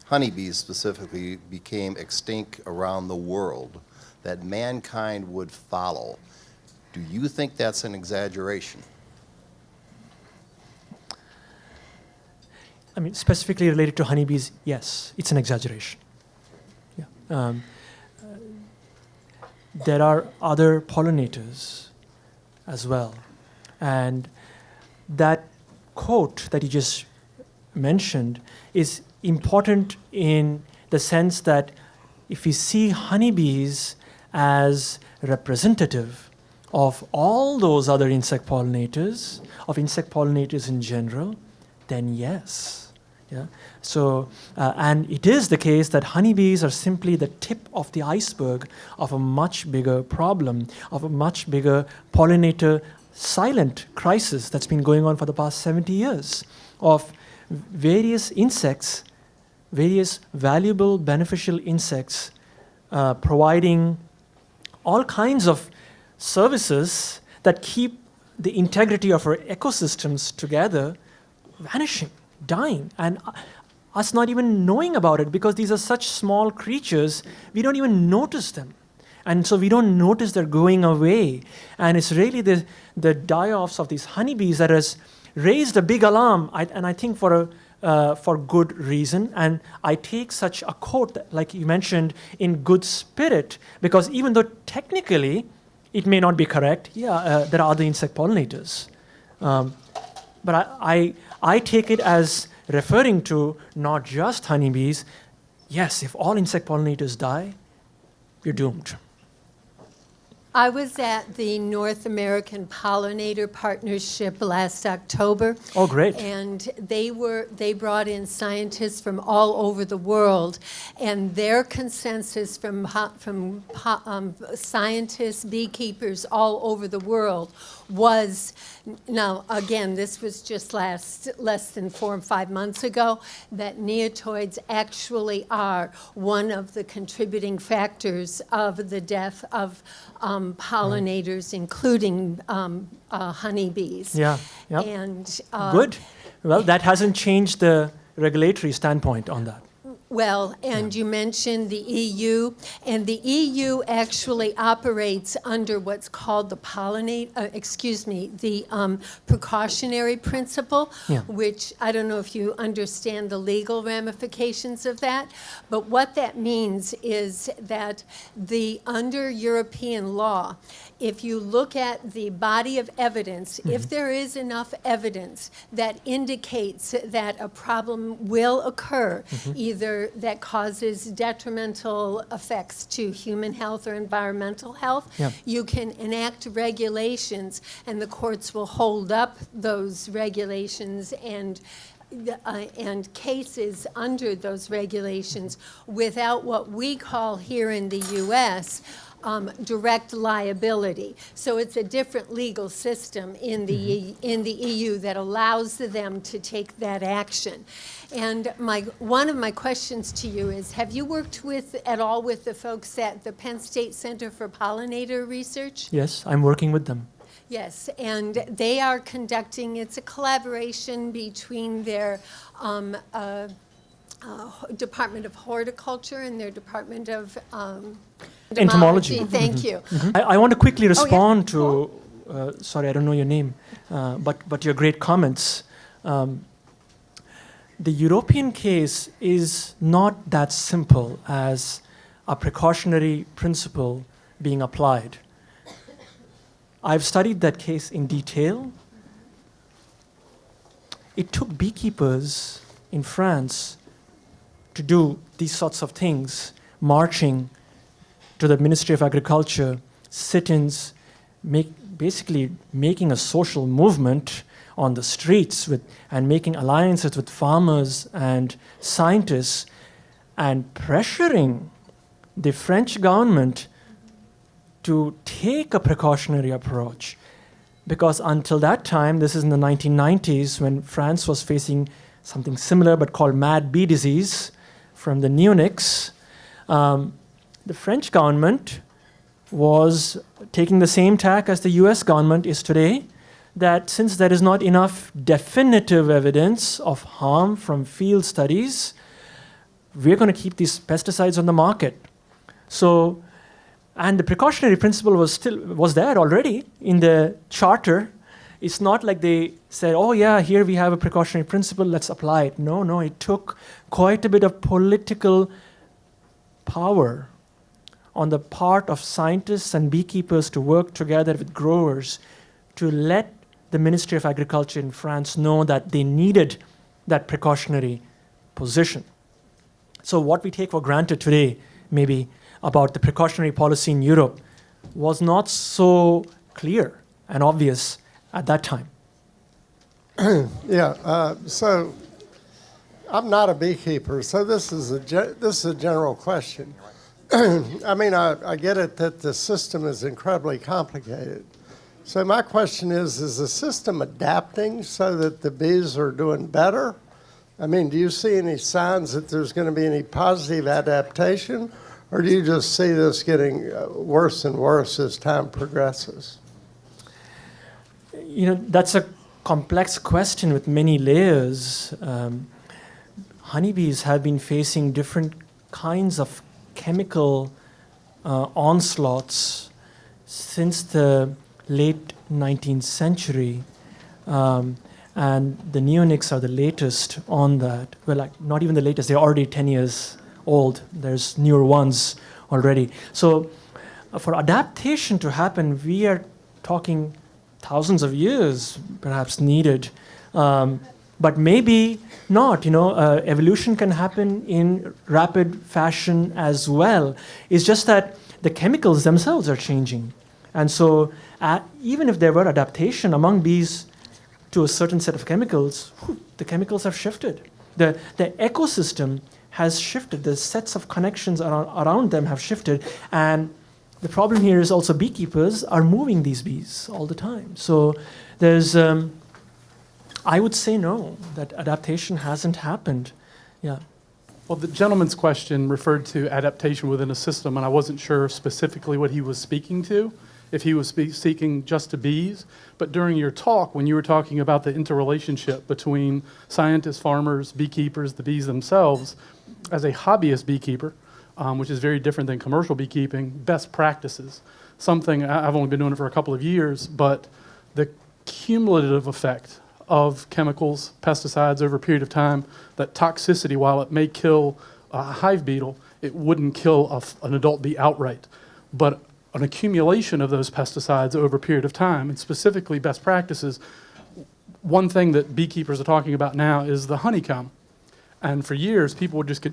honeybees specifically, became extinct around the world, that mankind would follow. Do you think that's an exaggeration? I mean, specifically related to honeybees, yes, it's an exaggeration. Yeah. There are other pollinators as well. And that quote that you just mentioned is important in the sense that if we see honeybees as representative of all those other insect pollinators in general, then yes. Yeah. So, and it is the case that honeybees are simply the tip of the iceberg of a much bigger problem, of a much bigger pollinator silent crisis that's been going on for the past 70 years, of various insects, various valuable, beneficial insects providing all kinds of services that keep the integrity of our ecosystems together vanishing, dying, and us not even knowing about it because these are such small creatures, we don't even notice them. And so we don't notice they're going away. And it's really the die-offs of these honeybees that has raised a big alarm, and I think for good reason. And I take such a quote, like you mentioned, in good spirit, because even though technically it may not be correct, there are other insect pollinators. But I take it as referring to not just honeybees. Yes, if all insect pollinators die, you're doomed. I was at the North American Pollinator Partnership last October. Oh, great. And they brought in scientists from all over the world, and their consensus from scientists, beekeepers all over the world was, now again, this was just less than 4 or 5 months ago, that neotoids actually are one of the contributing factors of the death of pollinators, including honeybees. Yeah. Yep. And Good. Well, that hasn't changed the regulatory standpoint on that. well, and you mentioned the EU, and the EU actually operates under what's called the precautionary principle, Yeah. which I don't know if you understand the legal ramifications of that, but what that means is that under European law, if you look at the body of evidence, if there is enough evidence that indicates that a problem will occur, either that causes detrimental effects to human health or environmental health, Yeah. you can enact regulations, and the courts will hold up those regulations and cases under those regulations without what we call here in the U.S. Direct liability. So it's a different legal system in the EU that allows them to take that action. And one of my questions to you is, have you worked at all with the folks at the Penn State Center for Pollinator Research? Yes, I'm working with them. Yes, and they are conducting, it's a collaboration between their Department of Horticulture and their Department of Entomology. Thank you. I want to quickly respond to, sorry, I don't know your name, but your great comments. The European case is not that simple as a precautionary principle being applied. I've studied that case in detail. It took beekeepers in France to do these sorts of things, marching to the Ministry of Agriculture, sit-ins, basically making a social movement on the streets and making alliances with farmers and scientists and pressuring the French government to take a precautionary approach. Because until that time, this is in the 1990s when France was facing something similar but called mad bee disease from the neonics, the French government was taking the same tack as the US government is today, that since there is not enough definitive evidence of harm from field studies, we're going to keep these pesticides on the market. So, and the precautionary principle was there already in the charter. It's not like they said, oh yeah, here we have a precautionary principle, let's apply it. No, it took quite a bit of political power on the part of scientists and beekeepers to work together with growers to let the Ministry of Agriculture in France know that they needed that precautionary position. So what we take for granted today, maybe, about the precautionary policy in Europe was not so clear and obvious at that time. So I'm not a beekeeper, so this is a general question. I mean, I get it that the system is incredibly complicated. So my question is the system adapting so that the bees are doing better? I mean, do you see any signs that there's going to be any positive adaptation, or do you just see this getting worse and worse as time progresses? You know, that's a complex question with many layers. Honeybees have been facing different kinds of chemical onslaughts since the late 19th century. And the neonics are the latest on that. Well, like, not even the latest, they're already 10 years old. There's newer ones already. So for adaptation to happen, we are talking thousands of years perhaps needed. But maybe not, evolution can happen in rapid fashion as well. It's just that the chemicals themselves are changing. And so even if there were adaptation among bees to a certain set of chemicals, the chemicals have shifted. The ecosystem has shifted. The sets of connections around them have shifted. And the problem here is also beekeepers are moving these bees all the time. So there's, I would say no, that adaptation hasn't happened. Yeah. Well, the gentleman's question referred to adaptation within a system, and I wasn't sure specifically what he was speaking to, if he was speaking just to bees. But during your talk, when you were talking about the interrelationship between scientists, farmers, beekeepers, the bees themselves, as a hobbyist beekeeper, which is very different than commercial beekeeping, best practices, something I've only been doing it for a couple of years, but the cumulative effect of chemicals, pesticides over a period of time, that toxicity, while it may kill a hive beetle, it wouldn't kill an adult bee outright. But an accumulation of those pesticides over a period of time, and specifically best practices, one thing that beekeepers are talking about now is the honeycomb. And for years, people would just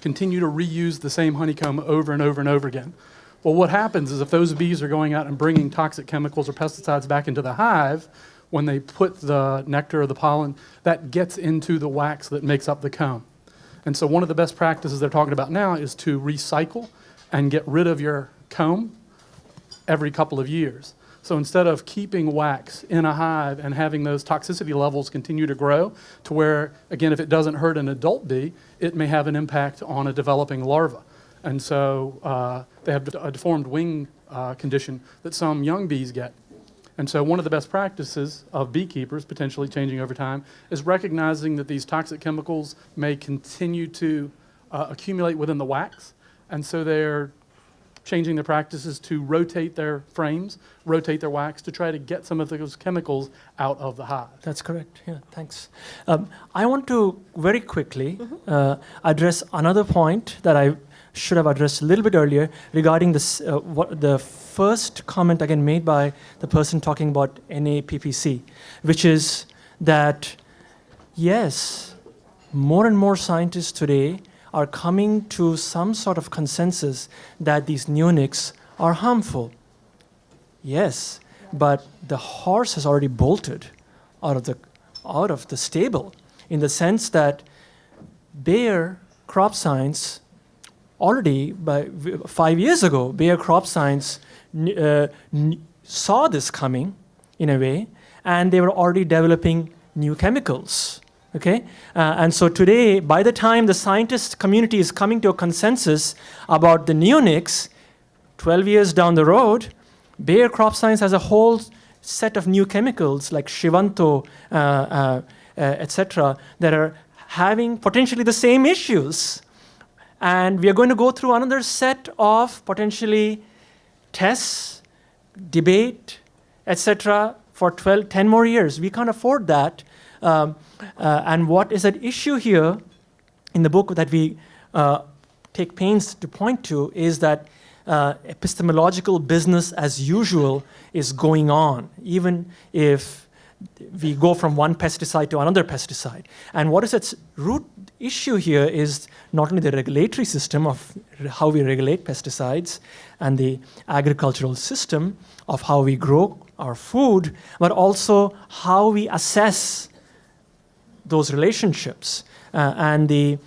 continue to reuse the same honeycomb over and over and over again. Well, what happens is if those bees are going out and bringing toxic chemicals or pesticides back into the hive, when they put the nectar or the pollen, that gets into the wax that makes up the comb. And so one of the best practices they're talking about now is to recycle and get rid of your comb every couple of years. So instead of keeping wax in a hive and having those toxicity levels continue to grow to where, again, if it doesn't hurt an adult bee, it may have an impact on a developing larva. And so they have a deformed wing condition that some young bees get. And so one of the best practices of beekeepers, potentially changing over time, is recognizing that these toxic chemicals may continue to accumulate within the wax. And so they're changing their practices to rotate their frames, rotate their wax to try to get some of those chemicals out of the hive. That's correct. Yeah, thanks. I want to very quickly address another point that I should have addressed a little bit earlier regarding this, the first comment again made by the person talking about NAPPC, which is that, yes, more and more scientists today are coming to some sort of consensus that these neonics are harmful. Yes, but the horse has already bolted out of the stable, in the sense that Bayer Crop Science already, by 5 years ago, Bayer Crop Science saw this coming in a way, and they were already developing new chemicals. Okay, and so today, by the time the scientist community is coming to a consensus about the neonics, 12 years down the road, Bayer Crop Science has a whole set of new chemicals like Shivanto, etc., that are having potentially the same issues. And we are going to go through another set of potentially tests, debate, etc., for 10 more years. We can't afford that. And what is at issue here in the book that we take pains to point to is that epistemological business as usual is going on, even if we go from one pesticide to another pesticide. And what is its root issue here is not only the regulatory system of how we regulate pesticides and the agricultural system of how we grow our food, but also how we assess those relationships and the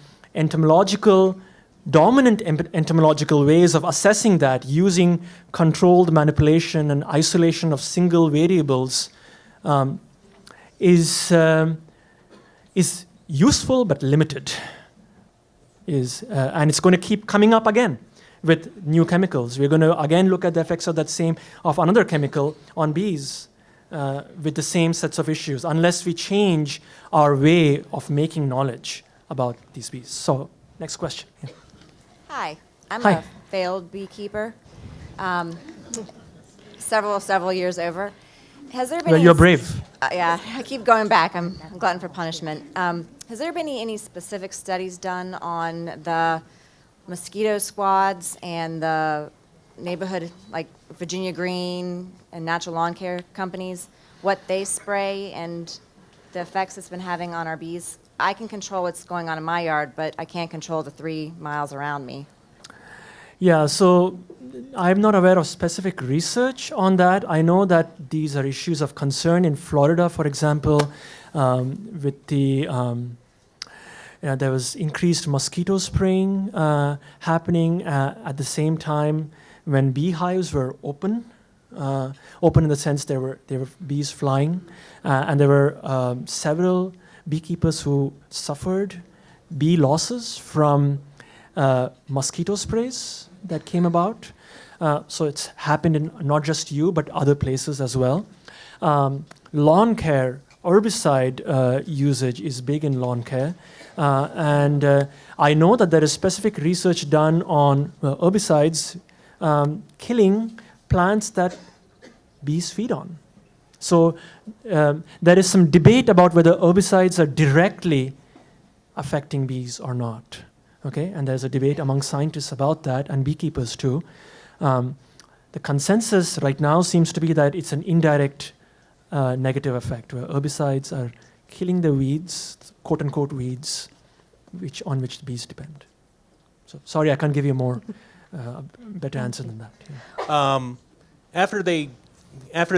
dominant entomological ways of assessing that using controlled manipulation and isolation of single variables is useful but limited. And it's going to keep coming up again with new chemicals. We're going to again look at the effects of another chemical on bees with the same sets of issues, unless we change our way of making knowledge about these bees. So, next question. Yeah. Hi, I'm Hi. a failed beekeeper, several years over. Has there been? Well, any you're brave. Yeah, I keep going back. I'm glutton for punishment. Has there been any specific studies done on the mosquito squads and the neighborhood, like Virginia Green and Natural Lawn Care companies, what they spray and the effects it's been having on our bees? I can control what's going on in my yard, but I can't control the 3 miles around me. Yeah, so I'm not aware of specific research on that. I know that these are issues of concern in Florida, for example, with there was increased mosquito spraying happening at the same time when beehives were open. Open in the sense there were bees flying, and there were several beekeepers who suffered bee losses from mosquito sprays that came about. So it's happened in not just you, but other places as well. Lawn care, herbicide usage is big in lawn care. And I know that there is specific research done on herbicides killing plants that bees feed on. So there is some debate about whether herbicides are directly affecting bees or not. Okay, and there's a debate among scientists about that and beekeepers too. The consensus right now seems to be that it's an indirect negative effect, where herbicides are killing the weeds, quote unquote weeds, on which the bees depend. So sorry, I can't give you more better answer than that. Yeah. After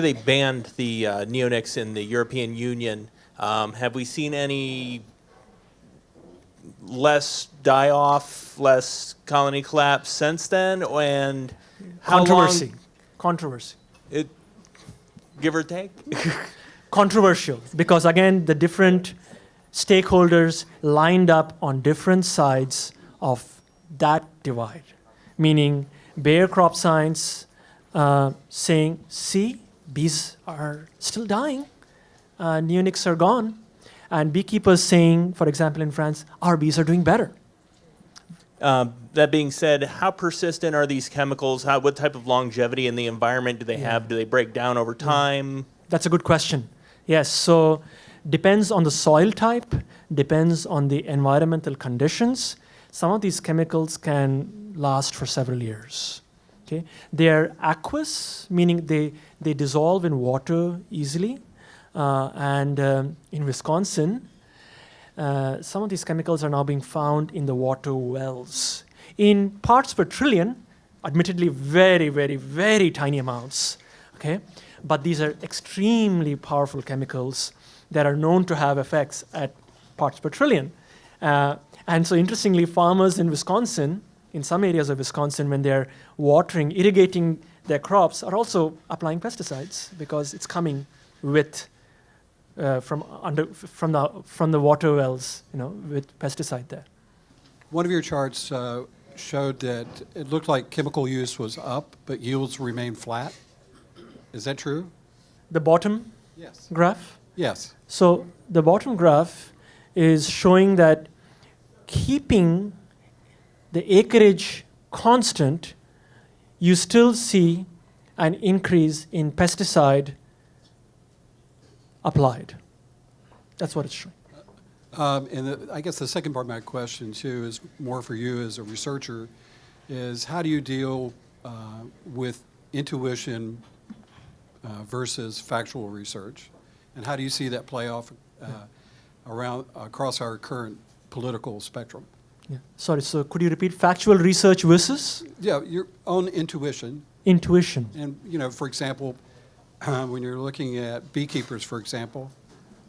they banned the neonics in the European Union, have we seen any less die-off, less colony collapse since then? And how long, Controversy. give or take? Controversial, because again, the different stakeholders lined up on different sides of that divide, meaning Bayer Crop Science saying, see, bees are still dying, neonics are gone, and beekeepers saying, for example, in France, our bees are doing better. That being said, how persistent are these chemicals? What type of longevity in the environment do they have? Do they break down over time? That's a good question. Yes, so depends on the soil type, depends on the environmental conditions. Some of these chemicals can last for several years. Okay? They are aqueous, meaning they dissolve in water easily. And in Wisconsin, some of these chemicals are now being found in the water wells. In parts per trillion, admittedly very, very, very tiny amounts. Okay? But these are extremely powerful chemicals that are known to have effects at parts per trillion. And so interestingly, farmers in Wisconsin, in some areas of Wisconsin, when they're irrigating their crops, are also applying pesticides because it's coming with from the water wells, with pesticide there. One of your charts showed that it looked like chemical use was up, but yields remained flat. Is that true? The bottom Yes. graph. Yes. So the bottom graph is showing that keeping the acreage constant, you still see an increase in pesticide applied. That's what it's showing. I guess the second part of my question, too, is more for you as a researcher, is how do you deal with intuition versus factual research? And how do you see that play off across our current political spectrum? Yeah. Sorry, so could you repeat factual research versus Yeah, your own intuition. intuition? And, for example, when you're looking at beekeepers, for example,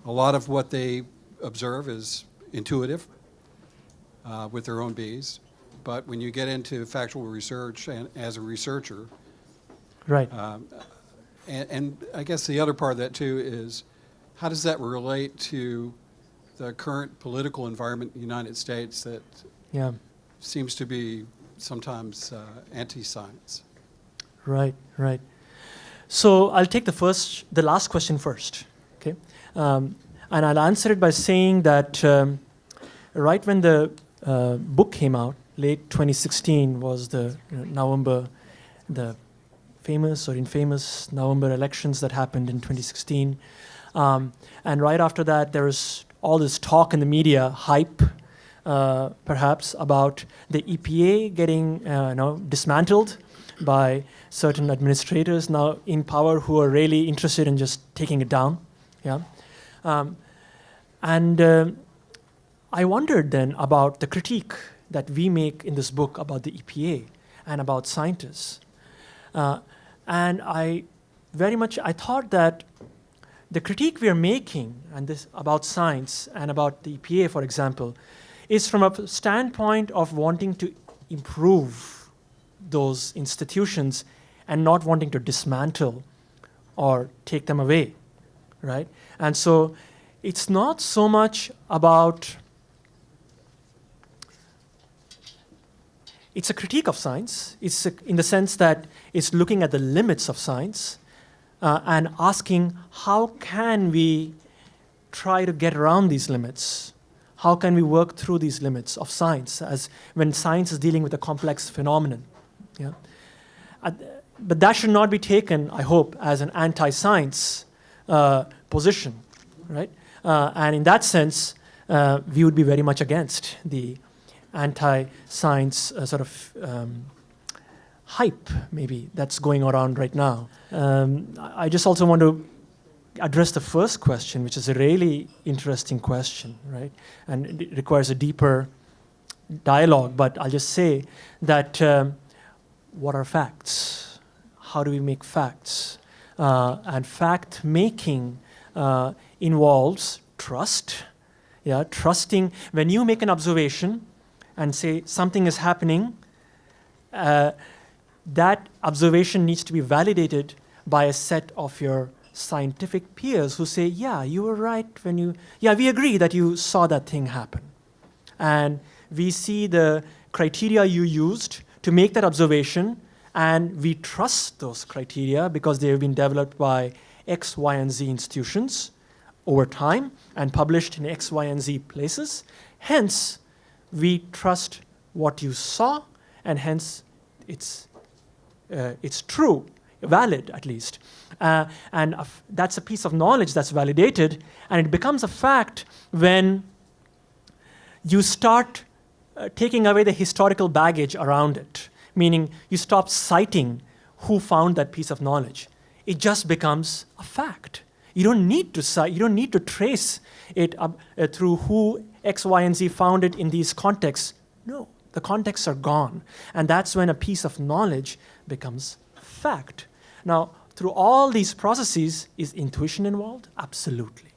a lot of what they observe is intuitive with their own bees. But when you get into factual research and as a researcher, Right. and I guess the other part of that too is how does that relate to the current political environment in the United States that Yeah. seems to be sometimes anti-science? Right, right. So I'll take the last question first, okay? And I'll answer it by saying that right when the book came out, late 2016 was the November, the famous or infamous November elections that happened in 2016. And right after that, there was all this talk in the media, hype, perhaps, about the EPA getting dismantled by certain administrators now in power who are really interested in just taking it down. Yeah, and I wondered then about the critique that we make in this book about the EPA and about scientists, and I thought that the critique we are making and this about science and about the EPA, for example, is from a standpoint of wanting to improve those institutions and not wanting to dismantle or take them away, right? And so it's not so much about, it's a critique of science. It's in the sense that it's looking at the limits of science and asking how can we try to get around these limits? How can we work through these limits of science as when science is dealing with a complex phenomenon? Yeah? But that should not be taken, I hope, as an anti-science position, right? And in that sense, we would be very much against the anti-science sort of hype, maybe, that's going around right now. I just also want to address the first question, which is a really interesting question, right? And it requires a deeper dialogue, but I'll just say that what are facts? How do we make facts? And fact-making involves trust. Yeah, trusting. When you make an observation and say something is happening, that observation needs to be validated by a set of your scientific peers who say, yeah, you were right we agree that you saw that thing happen. And we see the criteria you used to make that observation, and we trust those criteria because they have been developed by X, Y, and Z institutions over time and published in X, Y, and Z places. Hence, we trust what you saw, and hence it's true, valid at least. And that's a piece of knowledge that's validated, and it becomes a fact when you start taking away the historical baggage around it, meaning you stop citing who found that piece of knowledge. It just becomes a fact. You don't need to cite, you don't need to trace it through who X, Y, and Z found it in these contexts. No, the contexts are gone. And that's when a piece of knowledge becomes fact. Now, through all these processes, is intuition involved? Absolutely.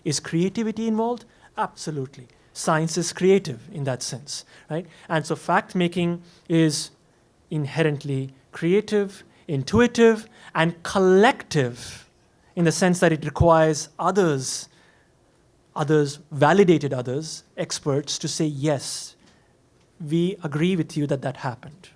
Is creativity involved? Absolutely. Science is creative in that sense, right? And so fact-making is inherently creative, intuitive, and collective in the sense that it requires others, validated others, experts, to say, yes, we agree with you that that happened.